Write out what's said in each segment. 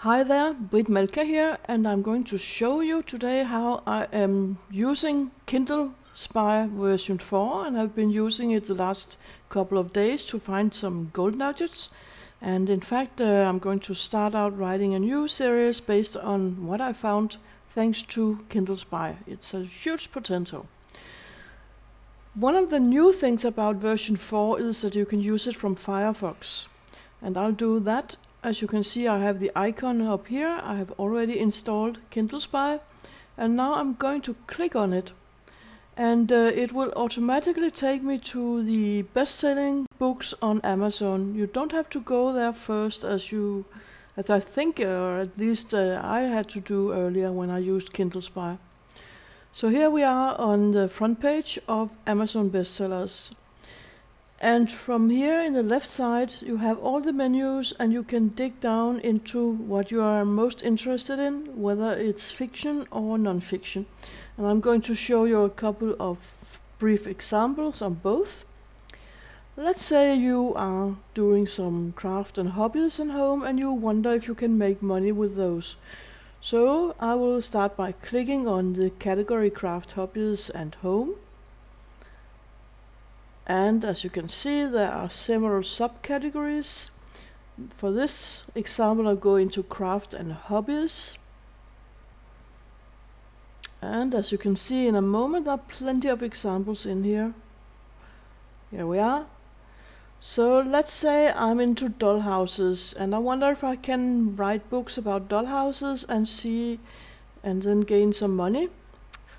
Hi there, Britt Malka here, and I'm going to show you today how I am using Kindle Spy version 4, and I've been using it the last couple of days to find some gold nuggets. And in fact, I'm going to start out writing a new series based on what I found thanks to Kindle Spy. It's a huge potential. One of the new things about version 4 is that you can use it from Firefox, and I'll do that. As you can see, I have the icon up here. I have already installed Kindle Spy, and now I'm going to click on it, and it will automatically take me to the best-selling books on Amazon. You don't have to go there first, as I think, or at least I had to do earlier when I used Kindle Spy. So here we are on the front page of Amazon bestsellers. And from here in the left side you have all the menus, and you can dig down into what you are most interested in, whether it's fiction or non-fiction. And I'm going to show you a couple of brief examples on both. Let's say you are doing some craft and hobbies at home and you wonder if you can make money with those. So I will start by clicking on the category Craft, Hobbies and Home. And as you can see, there are several subcategories. For this example, I'll go into Craft and Hobbies. And as you can see in a moment, there are plenty of examples in here. Here we are. So let's say I'm into dollhouses, and I wonder if I can write books about dollhouses and then gain some money.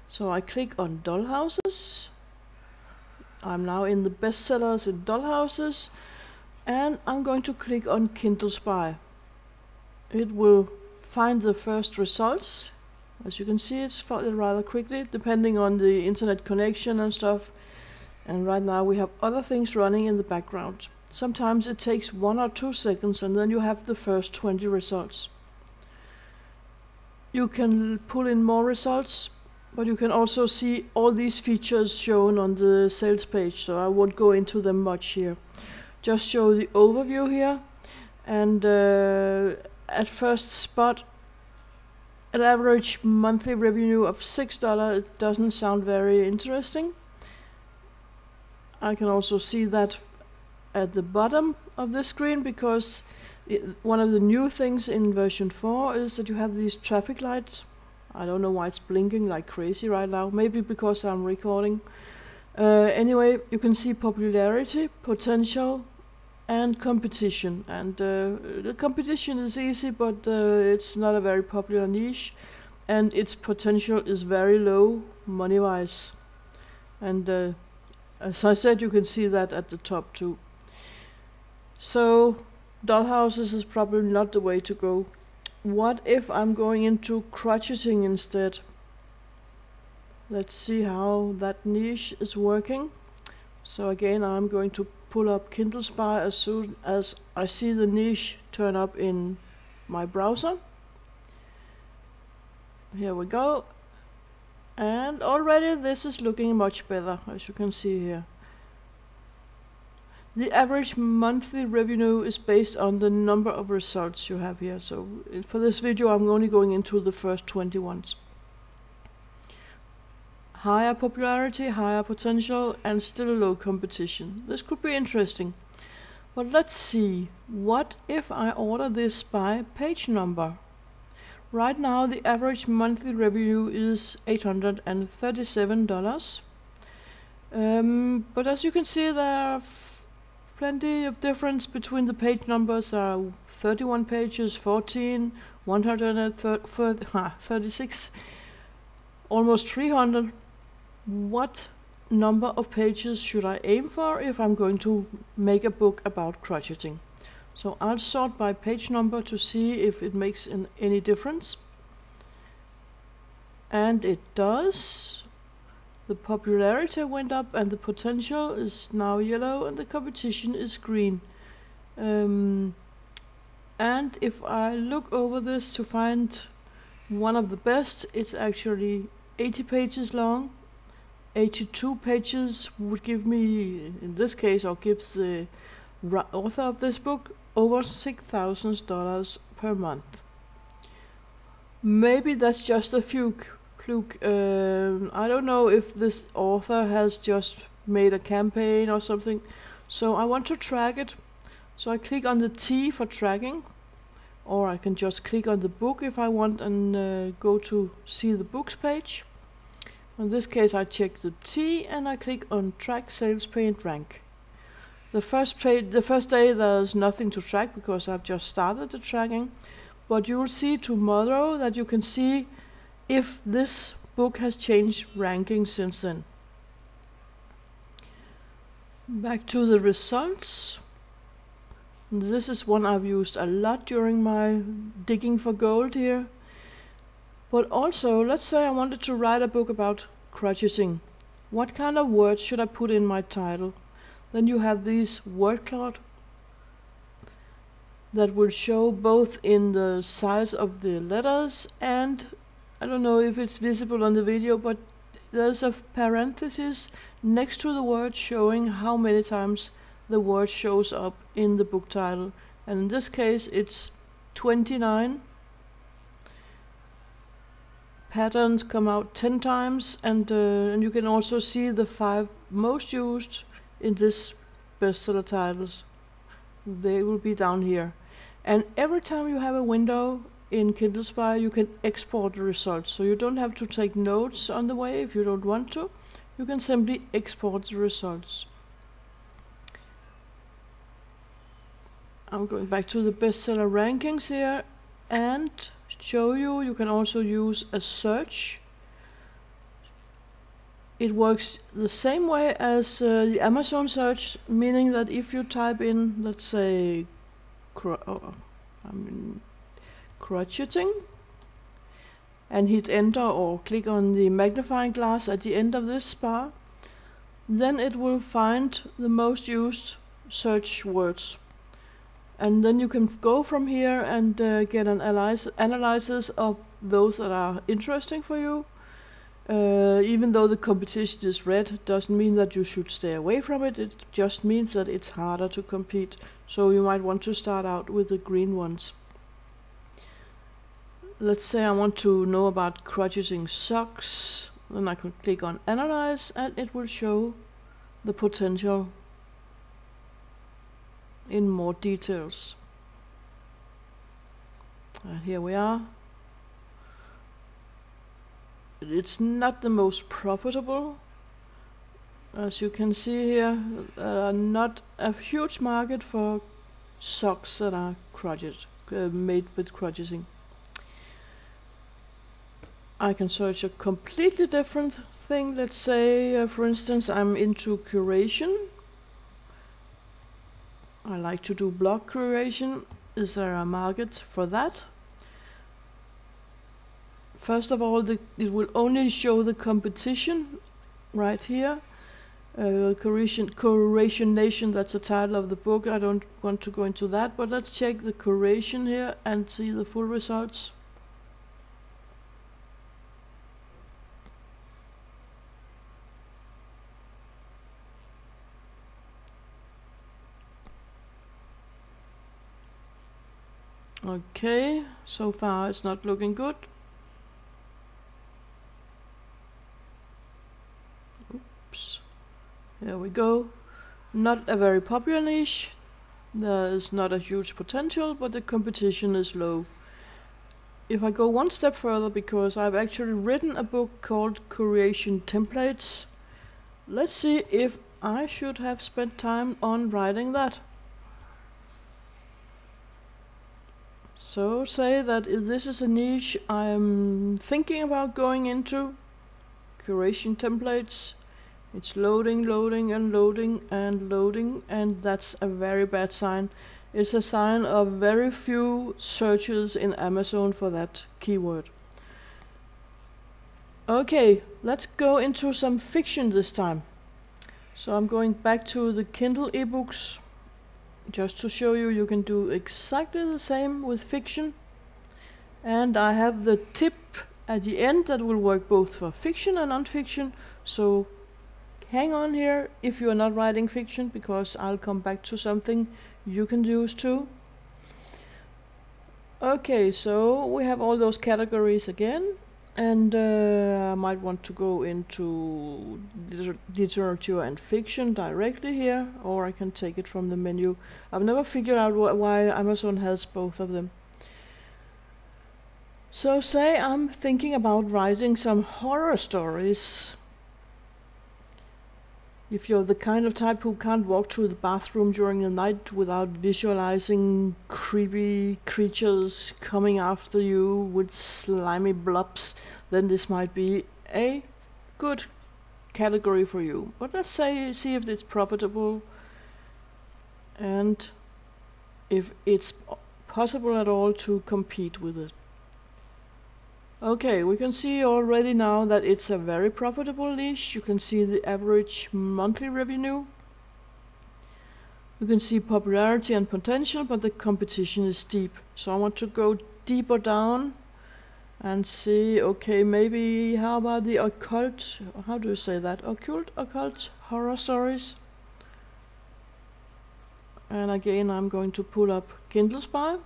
So I click on dollhouses. I'm now in the bestsellers in dollhouses, and I'm going to click on Kindle Spy. It will find the first results. As you can see, it's folded rather quickly, depending on the internet connection and stuff. And right now we have other things running in the background. Sometimes it takes 1 or 2 seconds, and then you have the first 20 results. You can pull in more results, but you can also see all these features shown on the sales page, so I won't go into them much here. Just show the overview here, and at first spot, an average monthly revenue of $6. It doesn't sound very interesting. I can also see that at the bottom of the screen, because one of the new things in version 4 is that you have these traffic lights. I don't know why it's blinking like crazy right now. Maybe because I'm recording. Anyway, you can see popularity, potential, and competition. And the competition is easy, but it's not a very popular niche, and its potential is very low money-wise. And as I said, you can see that at the top too. So dollhouses is probably not the way to go. What if I'm going into crocheting instead? Let's see how that niche is working. So again, I'm going to pull up Kindle Spy as soon as I see the niche turn up in my browser. Here we go. And already this is looking much better, as you can see here. The average monthly revenue is based on the number of results you have here. So for this video, I'm only going into the first 20 ones. Higher popularity, higher potential, and still low competition. This could be interesting. But let's see. What if I order this by page number? Right now, the average monthly revenue is $837. But as you can see, there are plenty of difference between the page numbers. There are 31 pages, 14, 136, almost 300. What number of pages should I aim for if I'm going to make a book about crocheting? So I'll sort by page number to see if it makes any difference. And it does. The popularity went up, and the potential is now yellow, and the competition is green. And if I look over this to find one of the best, it's actually 80 pages long. 82 pages would give me, in this case, or gives the author of this book over $6,000 per month. Maybe that's just a fluke. I don't know if this author has just made a campaign or something. So I want to track it. So I click on the T for tracking, or I can just click on the book if I want and go to see the books page. In this case I check the T and I click on track sales paint rank. The first day there's nothing to track because I've just started the tracking, but you will see tomorrow that you can see if this book has changed ranking since then. Back to the results. This is one I've used a lot during my digging for gold here. But also, let's say I wanted to write a book about crocketing. What kind of words should I put in my title? Then you have these word cloud that will show both in the size of the letters, and I don't know if it's visible on the video, but there's a parenthesis next to the word showing how many times the word shows up in the book title. And in this case it's 29. Patterns come out 10 times, and you can also see the 5 most used in this bestseller titles. They will be down here. And every time you have a window in Kindle Spy, you can export the results. So you don't have to take notes on the way if you don't want to. You can simply export the results. I'm going back to the bestseller rankings here and show you can also use a search. It works the same way as the Amazon search, meaning that if you type in, let's say, crocketing, and hit enter or click on the magnifying glass at the end of this bar, then it will find the most used search words. And then you can go from here and get an analysis of those that are interesting for you. Even though the competition is red, doesn't mean that you should stay away from it. It just means that it's harder to compete. So you might want to start out with the green ones. Let's say I want to know about crocketing socks. Then I can click on Analyze and it will show the potential in more details. Here we are. It's not the most profitable. As you can see here, not a huge market for socks that are made with crocketing. I can search a completely different thing. Let's say, for instance, I'm into curation. I like to do blog curation. Is there a market for that? First of all, it will only show the competition right here. Curation Nation, that's the title of the book. I don't want to go into that, but let's check the curation here and see the full results. Okay, so far it's not looking good. Oops. There we go. Not a very popular niche. There is not a huge potential, but the competition is low. If I go one step further, because I've actually written a book called Curation Templates, let's see if I should have spent time on writing that. So say that if this is a niche I'm thinking about going into, curation templates. It's loading, loading, and loading, and loading, and that's a very bad sign. It's a sign of very few searches in Amazon for that keyword. Okay, let's go into some fiction this time. So I'm going back to the Kindle ebooks, just to show you can do exactly the same with fiction. And I have the tip at the end that will work both for fiction and non-fiction, so hang on here if you are not writing fiction, because I'll come back to something you can use too. Okay, so we have all those categories again, and I might want to go into literature and fiction directly here, or I can take it from the menu. I've never figured out why Amazon has both of them. So say I'm thinking about writing some horror stories. If you're the kind of type who can't walk to the bathroom during the night without visualizing creepy creatures coming after you with slimy blobs, then this might be a good category for you. But let's see if it's profitable and if it's possible at all to compete with it. Okay, we can see already now that it's a very profitable niche. You can see the average monthly revenue. You can see popularity and potential, but the competition is steep. So I want to go deeper down and see, okay, maybe how about the occult, how do you say that? Occult horror stories. And again, I'm going to pull up Kindle Spy.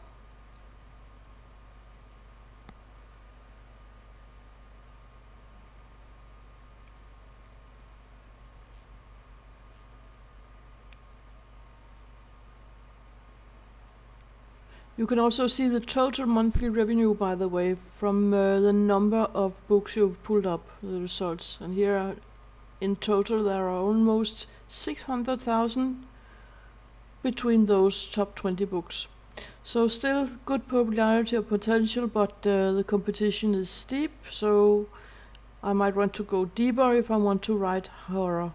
You can also see the total monthly revenue, by the way, from the number of books you've pulled up, the results. And here in total there are almost 600,000 between those top 20 books. So still good popularity or potential, but the competition is steep, so I might want to go deeper if I want to write horror.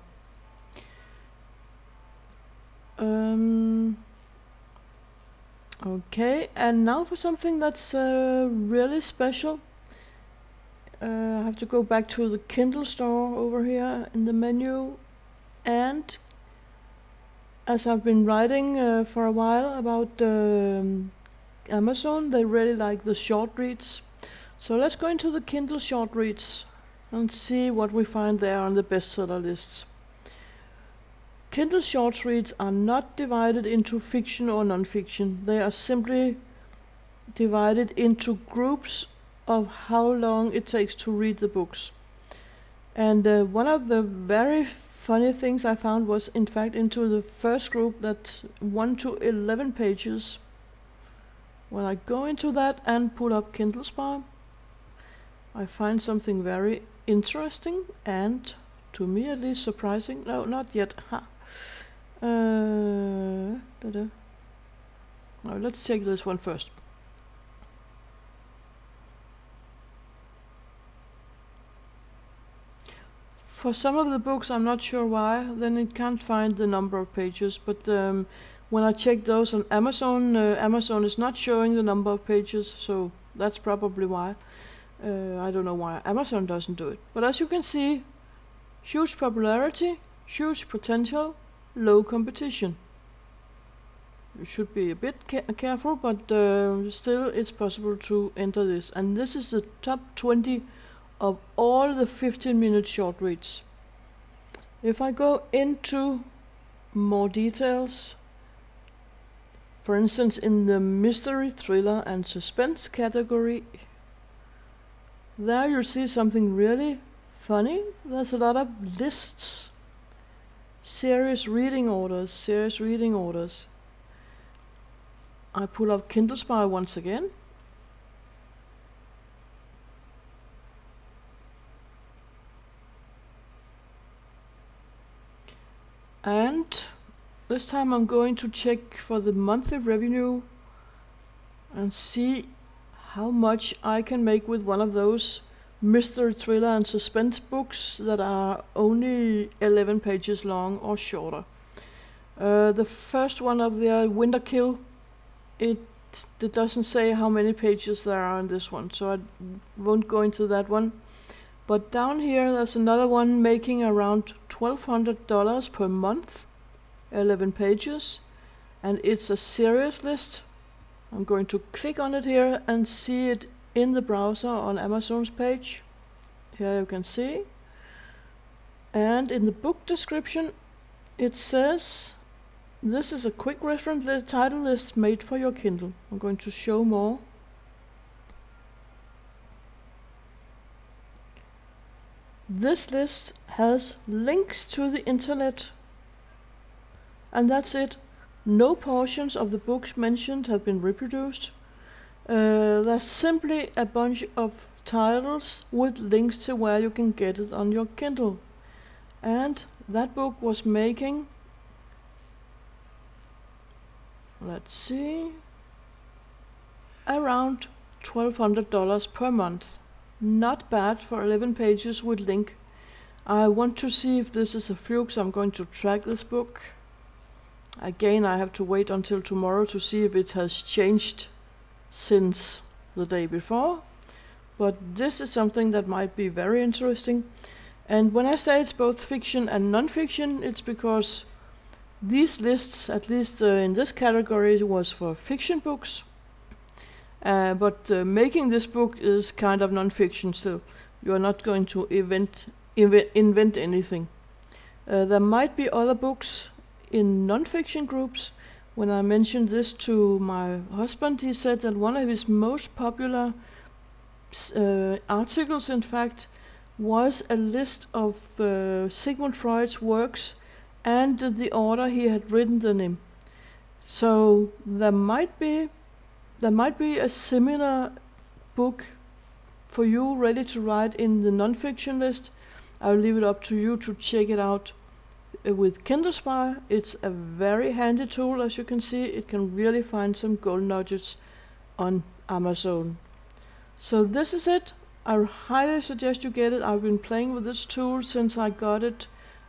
Okay, and now for something that's really special. I have to go back to the Kindle store over here in the menu, and as I've been writing for a while about Amazon, they really like the short reads. So let's go into the Kindle short reads and see what we find there on the bestseller lists. Kindle short reads are not divided into fiction or non-fiction. They are simply divided into groups of how long it takes to read the books. And one of the very funny things I found was, in fact, into the first group, that's 1 to 11 pages. When I go into that and pull up Kindle Spy, I find something very interesting and, to me at least, surprising. No, not yet. No, let's check this one first. For some of the books, I'm not sure why, then it can't find the number of pages, but when I check those on Amazon, Amazon is not showing the number of pages, so that's probably why. I don't know why Amazon doesn't do it. But as you can see, huge popularity, huge potential, low competition. You should be a bit careful, but still it's possible to enter this. And this is the top 20 of all the 15-minute short reads. If I go into more details, for instance in the mystery, thriller and suspense category, there you see something really funny. There's a lot of lists. Serious reading orders. I pull up Kindle Spy once again. And this time I'm going to check for the monthly revenue and see how much I can make with one of those mystery, thriller and suspense books that are only 11 pages long or shorter. The first one of the Winter Kill, it doesn't say how many pages there are in this one, so I won't go into that one. But down here there's another one making around $1,200 per month, 11 pages, and it's a series list. I'm going to click on it here and see it in the browser on Amazon's page. Here you can see. And in the book description it says, this is a quick reference title list made for your Kindle. I'm going to show more This list has links to the internet, and that's it. No portions of the books mentioned have been reproduced. There's simply a bunch of titles with links to where you can get it on your Kindle. And that book was making, let's see, around $1,200 per month. Not bad for 11 pages with link. I want to see if this is a fluke, so I'm going to track this book. Again, I have to wait until tomorrow to see if it has changed since the day before. But this is something that might be very interesting. And when I say it's both fiction and non-fiction, it's because these lists, at least in this category, was for fiction books. But making this book is kind of non-fiction, so you are not going to invent anything. There might be other books in non-fiction groups. When I mentioned this to my husband, he said that one of his most popular articles, in fact, was a list of Sigmund Freud's works and the order he had written them in. So there might be a similar book for you ready to write in the non-fiction list. I'll leave it up to you to check it out with Kindle Spy. It's a very handy tool, as you can see. It can really find some gold nuggets on Amazon. So this is it. I highly suggest you get it. I've been playing with this tool since I got it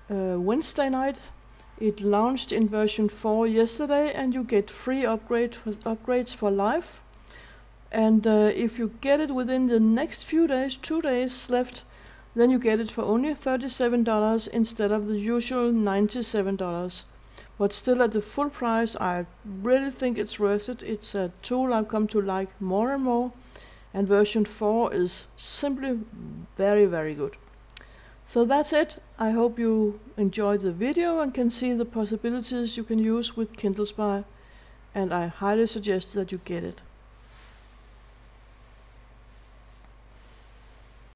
Wednesday night. It launched in version 4 yesterday, and you get free upgrades for life. And if you get it within the next few days, 2 days left, then you get it for only $37 instead of the usual $97. But still at the full price. I really think it's worth it. It's a tool I've come to like more and more, and version 4 is simply very, very good. So that's it. I hope you enjoyed the video and can see the possibilities you can use with Kindle Spy, and I highly suggest that you get it.